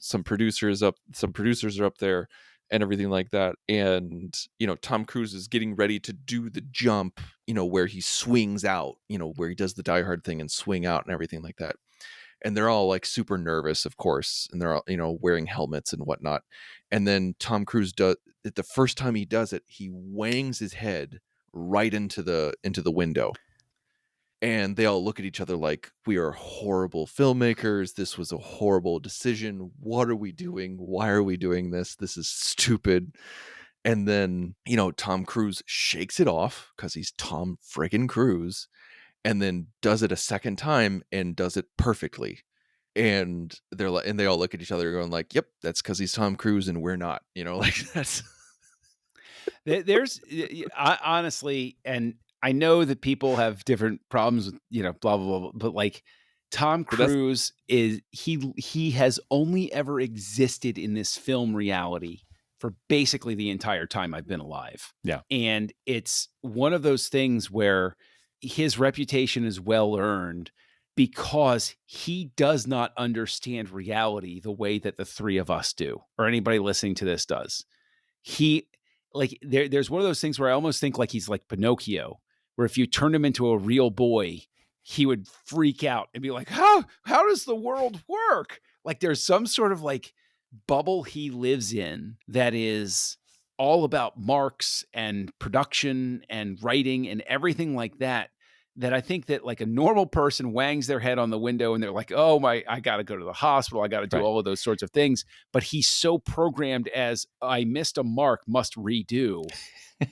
some producers are up there and everything like that. And, Tom Cruise is getting ready to do the jump, where he swings out, where he does the Die Hard thing and swing out and everything like that. And they're all like super nervous, of course, and they're all, wearing helmets and whatnot. And then Tom Cruise does it. The first time he does it, he wangs his head right into the window. And they all look at each other like, we are horrible filmmakers. This was a horrible decision. What are we doing? Why are we doing this? This is stupid. And then, Tom Cruise shakes it off because he's Tom friggin' Cruise, and then does it a second time and does it perfectly. And they all look at each other going like, yep, that's because he's Tom Cruise and we're not, like that's. There's honestly, and I know that people have different problems with, blah, blah, blah, but like Tom Cruise he has only ever existed in this film reality for basically the entire time I've been alive. Yeah. And it's one of those things where his reputation is well earned because he does not understand reality the way that the three of us do, or anybody listening to this does. There's one of those things where I almost think like he's like Pinocchio, where if you turn him into a real boy, he would freak out and be like, how does the world work? Like there's some sort of like bubble he lives in that is all about marks and production and writing and everything like that I think that like a normal person wangs their head on the window and they're like, oh I got to go to the hospital. I got to do all of those sorts of things. But he's so programmed as I missed a mark, must redo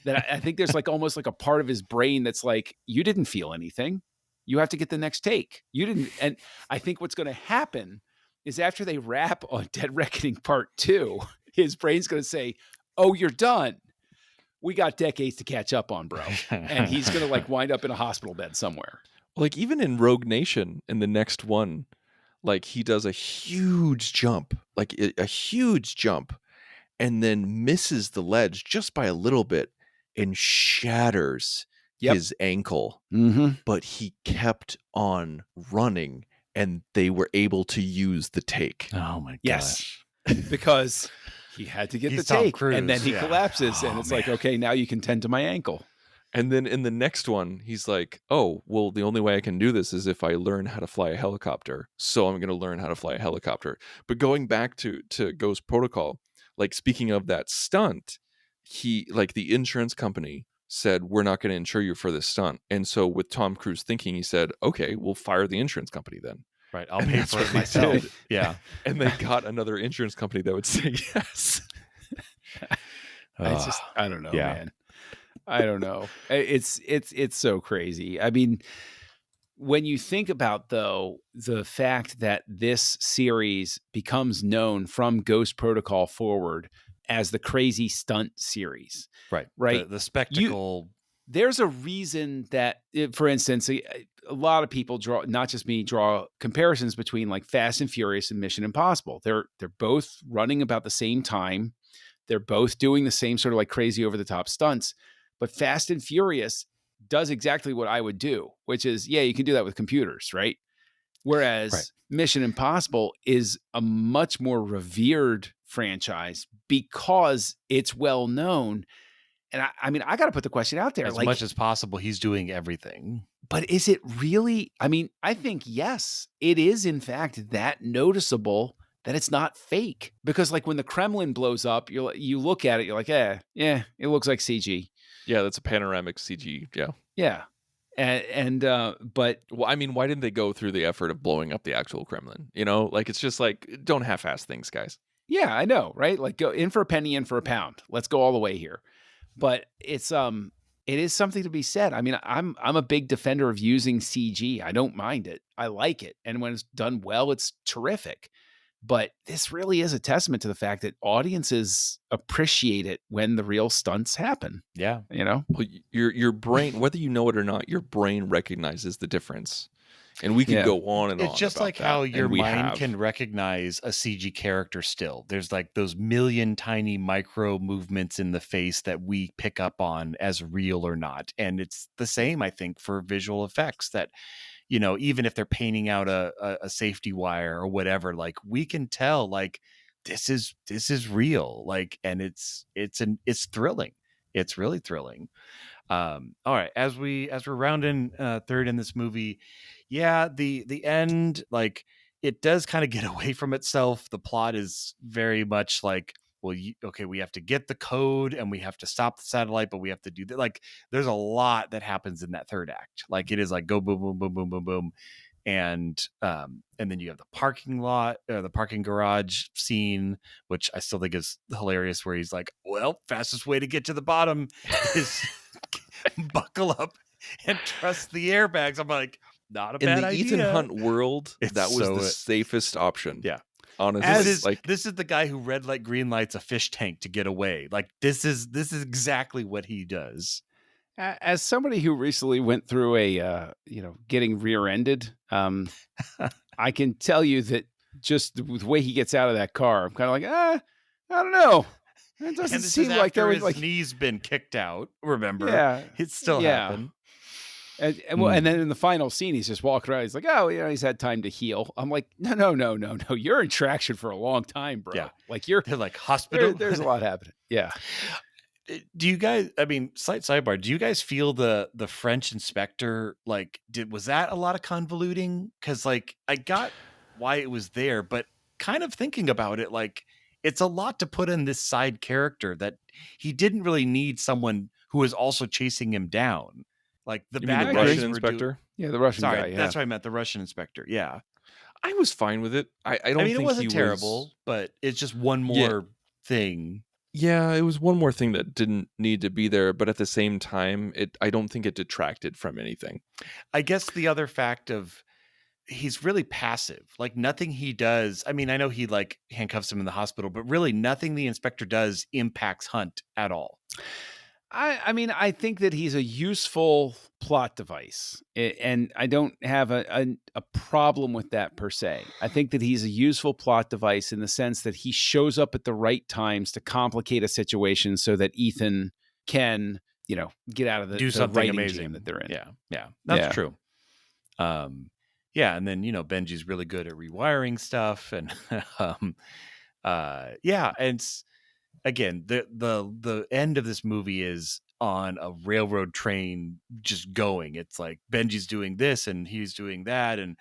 that I think there's like almost like a part of his brain that's like, you didn't feel anything. You have to get the next take. You didn't. And I think what's going to happen is after they wrap on Dead Reckoning Part 2, his brain's going to say, oh, you're done. We got decades to catch up on, bro. And he's going to like wind up in a hospital bed somewhere. Like even in Rogue Nation, in the next one, like he does a huge jump, and then misses the ledge just by a little bit and shatters his ankle. Mm-hmm. But he kept on running and they were able to use the take. Oh my gosh. Yes. Because he had to get He's the Tom take, Cruise, and then he collapses, and it's like, okay, now you can tend to my ankle. And then in the next one, he's like, oh, well, the only way I can do this is if I learn how to fly a helicopter. So I'm going to learn how to fly a helicopter. But going back to Ghost Protocol, like speaking of that stunt, the insurance company said, we're not going to insure you for this stunt. And so with Tom Cruise thinking, he said, okay, we'll fire the insurance company then. Right. I'll pay for it myself. Yeah. And they got another insurance company that would say yes. It's just, I don't know, man. I don't know. It's so crazy. I mean, when you think about, though, the fact that this series becomes known from Ghost Protocol forward as the crazy stunt series, Right. right? The spectacle. There's a reason that, for instance, a lot of people draw, not just me, draw comparisons between like Fast and Furious and Mission Impossible. They're both running about the same time. They're both doing the same sort of like crazy over the top stunts, but Fast and Furious does exactly what I would do, which is, yeah, you can do that with computers, right? Whereas Right. Mission Impossible is a much more revered franchise because it's well known. And I mean, I got to put the question out there, As like, much as possible, he's doing everything. but is it really? I mean, I think yes, it is in fact that noticeable that it's not fake. Because like when the Kremlin blows up, you look at it, you're like, yeah, it looks like CG. Yeah, that's a panoramic CG. Yeah. Yeah. But Well, I mean, why didn't they go through the effort of blowing up the actual Kremlin? You know, like it's just like, don't half-ass things, guys. yeah, I know, right? Like go in for a penny, in for a pound. Let's go all the way here. But it is something to be said. I mean, I'm a big defender of using CG. I don't mind it. I like it. And when it's done well, it's terrific. But this really is a testament to the fact that audiences appreciate it when the real stunts happen. Yeah. You know? Well, your brain, whether you know it or not, your brain recognizes the difference. And we could go on and on. It's just about like that, how your and we mind have. can recognize a CG character still. There's like those million tiny micro movements in the face that we pick up on as real or not. And it's the same, I think, for visual effects that, you know, even if they're painting out a safety wire or whatever, like we can tell like this is real. Like, and it's thrilling. It's really thrilling. All right, as we're rounding third in this movie, yeah, the end, like it does kind of get away from itself. The plot is very much like, well, okay, we have to get the code and we have to stop the satellite, but we have to do that. Like there's a lot that happens in that third act. Like it is like go boom boom boom boom boom boom, and then you have the parking lot, the parking garage scene, which I still think is hilarious, where he's like, well, fastest way to get to the bottom is buckle up and trust the airbags. I'm like, not a In bad the idea. Ethan Hunt world, It's that was so the safest option. Yeah. Honestly, This is the guy who red light green lights a fish tank to get away. Like this is exactly what he does. As somebody who recently went through a getting rear-ended, I can tell you that just the way he gets out of that car, I'm kind of like, I don't know. It doesn't And this seem is like there after was his like, knee's been kicked out. Remember, yeah, it still happened. And then in the final scene, he's just walking around. He's like, oh, he's had time to heal. I'm like, no. You're in traction for a long time, bro. Yeah. Like They're like hospital. there's a lot happening. Yeah. Do you guys, I mean, slight sidebar, do you guys feel the French inspector, like, was that a lot of convoluting? Because like I got why it was there, but kind of thinking about it, like it's a lot to put in this side character that he didn't really need someone who was also chasing him down. Like the you mean bad the guys Russian were inspector? Yeah, the Russian Sorry, guy. Yeah. that's what I meant. The Russian inspector. Yeah. I was fine with it. I don't I mean, think it wasn't he terrible, was... but it's just one more thing. Yeah, it was one more thing that didn't need to be there, but at the same time, I don't think it detracted from anything. I guess the other fact of he's really passive. Like nothing he does. I mean, I know he like handcuffs him in the hospital, but really nothing the inspector does impacts Hunt at all. I mean, I think that he's a useful plot device, and I don't have a problem with that per se. I think that he's a useful plot device in the sense that he shows up at the right times to complicate a situation so that Ethan can, get out of the Do something writing amazing jam that they're in. Yeah, that's true. Yeah, and then Benji's really good at rewiring stuff, and yeah, and again, the end of this movie is on a railroad train just going. It's like Benji's doing this and he's doing that, and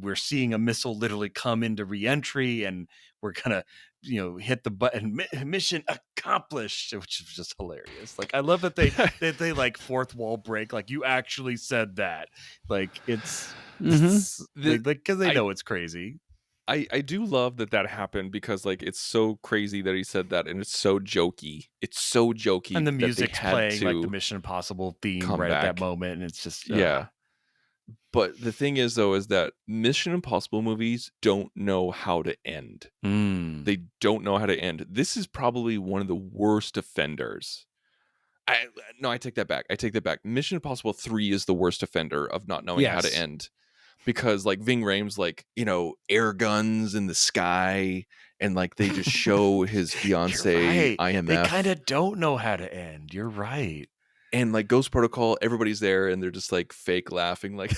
we're seeing a missile literally come into reentry, and we're gonna hit the button, mission accomplished, which is just hilarious. Like I love that they like fourth wall break, like you actually said that. Like it's like because they know it's crazy. I do love that happened because like it's so crazy that he said that, and it's so jokey. It's so jokey And the that they music's had playing like the to Mission Impossible theme come right at that back. moment, and it's just Yeah. But the thing is though is that Mission Impossible movies don't know how to end. mm. They don't know how to end. This is probably one of the worst offenders. I take that back. I take that back. Mission Impossible 3 is the worst offender of not knowing how to Yes. end. Because like Ving Rhames, like, air guns in the sky, and like they just show his fiance You're right. They IMF, kind of don't know how to end. You're right. and like Ghost Protocol, everybody's there and they're just like fake laughing, like,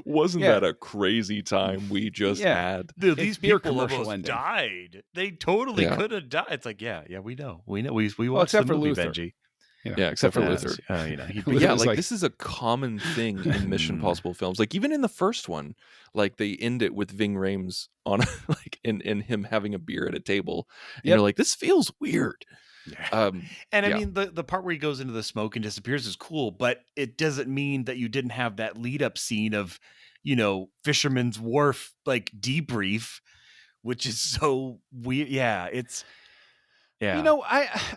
wasn't Yeah. that a crazy time we just Yeah. had? Dude, It's these beer people commercial almost ending. died. They totally Yeah. could have died. It's like, yeah, we know. We watched except the for movie, Luther. Benji. Yeah, except for Yes, Luther. he'd Luther Yeah, was like like- this is a common thing in Mission Impossible films. Like even in the first one, like they end it with Ving Rhames on like in him having a beer at a table, and Yep. you're like, this feels weird. And I yeah. mean, the part where he goes into the smoke and disappears is cool, but it doesn't mean that you didn't have that lead up scene of, Fisherman's Wharf like debrief, which is so weird. Yeah, it's yeah.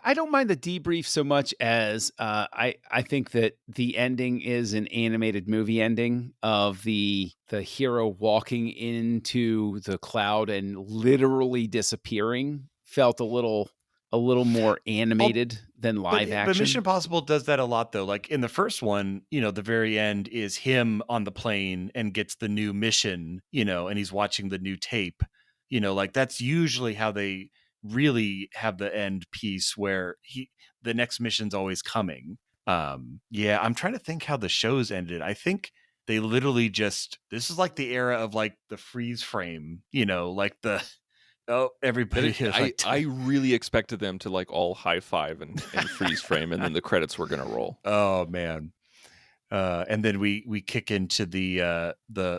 I don't mind the debrief so much as I think that the ending is an animated movie ending of the hero walking into the cloud and literally disappearing felt a little more animated than live action. But Mission Impossible does that a lot, though. Like in the first one, the very end is him on the plane and gets the new mission, and he's watching the new tape. Like that's usually how they really have the end piece where the next mission's always coming. Yeah, I'm trying to think how the shows ended. I think they literally this is like the era of like the freeze frame, like the everybody is like I really expected them to like all high five and freeze frame, and then the credits were gonna roll. Oh man. And then we kick into the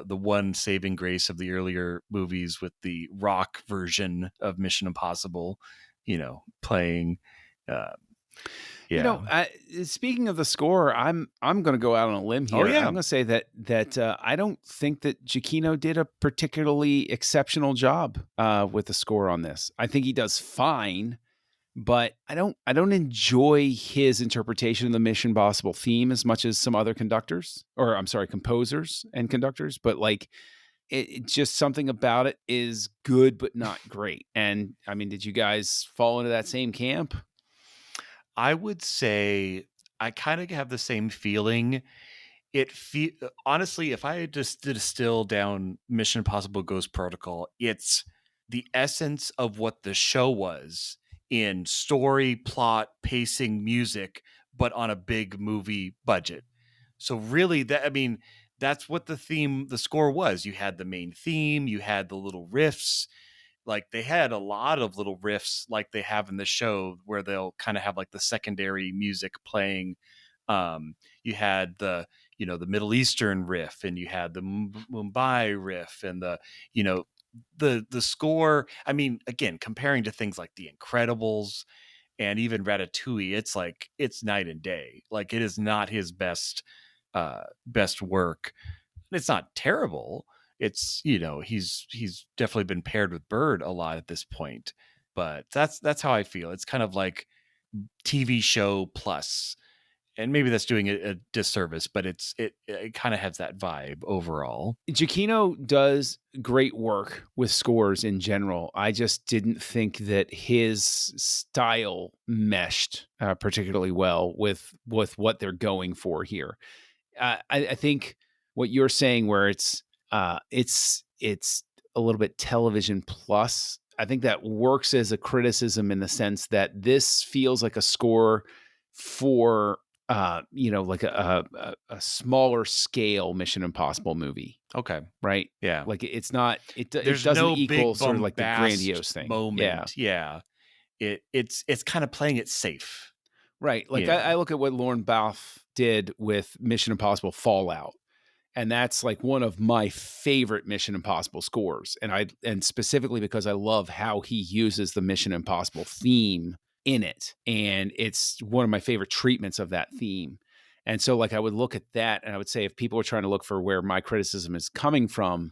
one saving grace of the earlier movies with the rock version of Mission Impossible, playing. Yeah. Speaking of the score, I'm going to go out on a limb here. Oh, yeah. I'm going to say that I don't think that Giacchino did a particularly exceptional job with the score on this. I think he does fine, but I don't enjoy his interpretation of the Mission Impossible theme as much as some other composers and conductors. But like, it just something about it is good, but not great. And I mean, did you guys fall into that same camp? I would say I kind of have the same feeling. Honestly, if I had just to distill down Mission Impossible Ghost Protocol, it's the essence of what the show was in story, plot, pacing, music, but on a big movie budget. So really that's what the score was. You had the main theme, you had the little riffs. Like they had a lot of little riffs like they have in the show where they'll kind of have like the secondary music playing. You had the Middle Eastern riff, and you had the Mumbai riff, and the score. I mean, again, comparing to things like The Incredibles and even Ratatouille, it's night and day. Like it is not his best work. It's not terrible. It's he's definitely been paired with Bird a lot at this point, but that's how I feel. It's kind of like TV show plus, and maybe that's doing it a disservice, but it kind of has that vibe overall. Giacchino does great work with scores in general. I just didn't think that his style meshed particularly well with what they're going for here. I think what you're saying, where it's a little bit television plus, I think that works as a criticism in the sense that this feels like a score for like a smaller scale Mission Impossible movie, Okay, right? yeah, Like it's not it there's doesn't no equal big sort of like the bombast grandiose thing moment. Yeah. It's kind of playing it safe. Right. Like Yeah. I look at what Lorne Balfe did with Mission Impossible Fallout. And that's like one of my favorite Mission Impossible scores. And specifically because I love how he uses the Mission Impossible theme in it. And it's one of my favorite treatments of that theme. And so like I would look at that and I would say, if people are trying to look for where my criticism is coming from,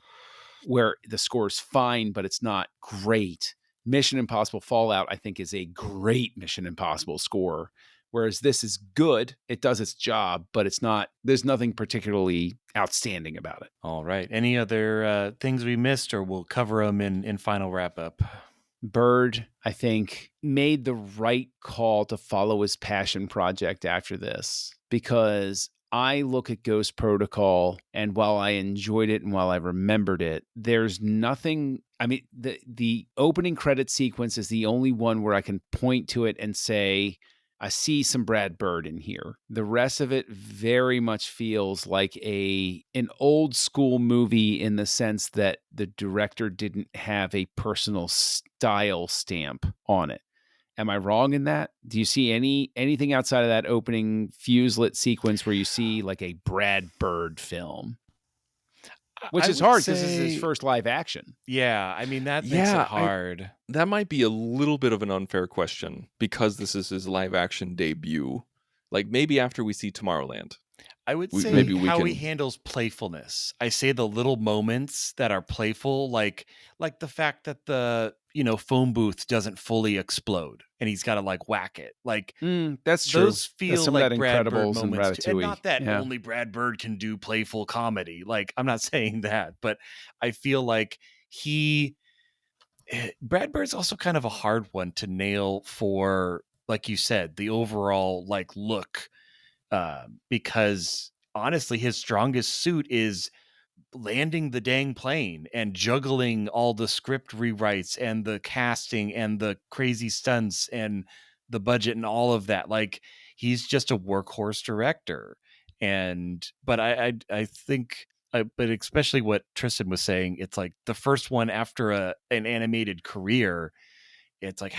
where the score's fine, but it's not great. Mission Impossible Fallout, I think, is a great Mission Impossible score. Whereas this is good. It does its job, but it's not, there's nothing particularly outstanding about it. All right. Any other things we missed, or we'll cover them in final wrap up? Bird, I think, made the right call to follow his passion project after this, because I look at Ghost Protocol, and while I enjoyed it and while I remembered it, there's nothing. I mean, the opening credit sequence is the only one where I can point to it and say, I see some Brad Bird in here. The rest of it very much feels like an old school movie, in the sense that the director didn't have a personal style stamp on it. Am I wrong in that? Do you see anything outside of that opening fuse-lit sequence where you see like a Brad Bird film? Which I is would hard because this is his say- first live action. Yeah, I mean, that makes Yeah, it hard. That might be a little bit of an unfair question because this is his live action debut. Like maybe after we see Tomorrowland. I would We- say maybe we how he can- handles playfulness. I say the little moments that are playful, like the fact that the phone booth doesn't fully explode and he's got to like whack it. Like That's true. those feel Some like of that Brad Bird Incredibles and moments, too. And Ratatouille. not that Yeah. only Brad Bird can do playful comedy. Like I'm not saying that, but I feel like Brad Bird's also kind of a hard one to nail for, like you said, the overall like look, because honestly, his strongest suit is landing the dang plane and juggling all the script rewrites and the casting and the crazy stunts and the budget and all of that. Like he's just a workhorse director. But I think, but especially what Tristan was saying, it's like the first one after an animated career. It's like,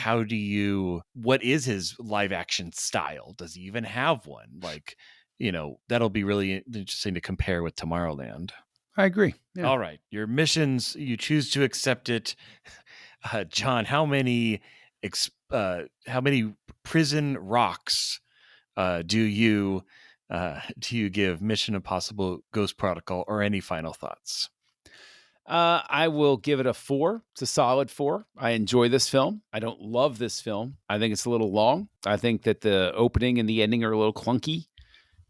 what is his live action style? Does he even have one? Like, that'll be really interesting to compare with Tomorrowland. I agree. Yeah. All right. Your missions, you choose to accept it. John, how many prison rocks do you give Mission Impossible Ghost Protocol, or any final thoughts? I will give it a 4. It's a solid 4. I enjoy this film. I don't love this film. I think it's a little long. I think that the opening and the ending are a little clunky.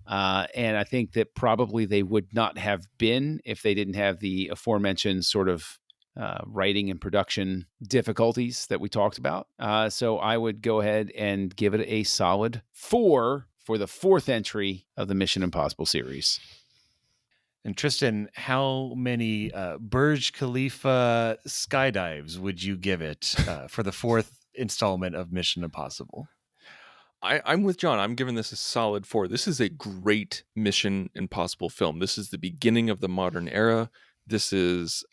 And I think that probably they would not have been if they didn't have the aforementioned sort of writing and production difficulties that we talked about. So I would go ahead and give it a solid 4 for the 4th entry of the Mission Impossible series. And Tristan, how many Burj Khalifa skydives would you give it for the 4th installment of Mission Impossible? I'm with John. I'm giving this a solid 4. This is a great Mission Impossible film. This is the beginning of the modern era. This is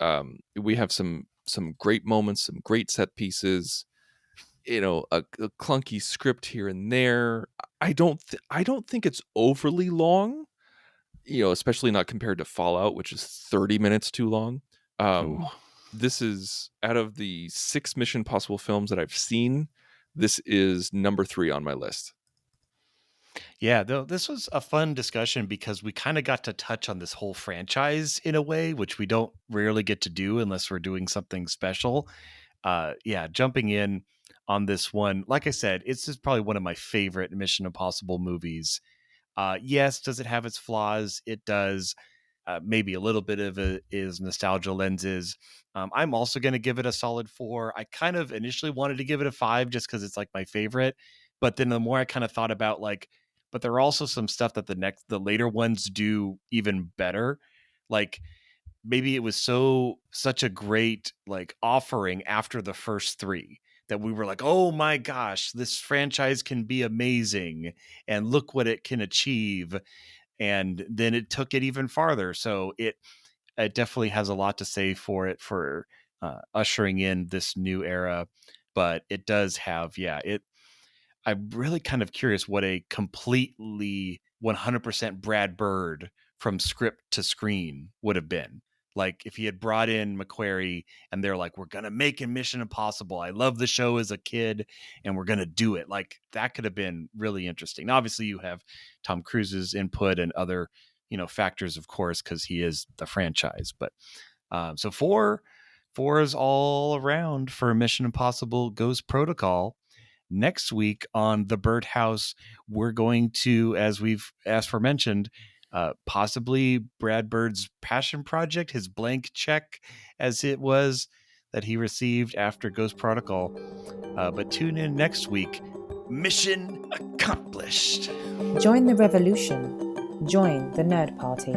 we have some great moments, some great set pieces. A clunky script here and there. I don't think it's overly long. Especially not compared to Fallout, which is 30 minutes too long. This is, out of the 6 Mission Impossible films that I've seen, this is number 3 on my list. Yeah, though this was a fun discussion because we kind of got to touch on this whole franchise in a way, which we don't rarely get to do unless we're doing something special. Jumping in on this one, like I said, it's just probably one of my favorite Mission Impossible movies. Yes, does it have its flaws? It does. Maybe a little bit of it is nostalgia lenses. I'm also going to give it a solid 4. I kind of initially wanted to give it a 5 just because it's like my favorite. But then the more I kind of thought about but there are also some stuff that the later ones do even better. Like maybe it was such a great like offering after the first 3 that we were like, oh my gosh, this franchise can be amazing and look what it can achieve. And then it took it even farther. So it definitely has a lot to say for it, for ushering in this new era. But it does have, I'm really kind of curious what a completely 100% Brad Bird from script to screen would have been. Like if he had brought in McQuarrie and they're like, we're going to make a Mission Impossible. I love the show as a kid and we're going to do it. Like that could have been really interesting. Now, obviously you have Tom Cruise's input and other, factors, of course, because he is the franchise. But So four is all around for Mission Impossible Ghost Protocol. Next week on The Birdhouse, we're going to, as mentioned, possibly Brad Bird's passion project, his blank check, as it was, that he received after Ghost Protocol. But tune in next week. Mission accomplished. Join the revolution. Join the Nerd Party.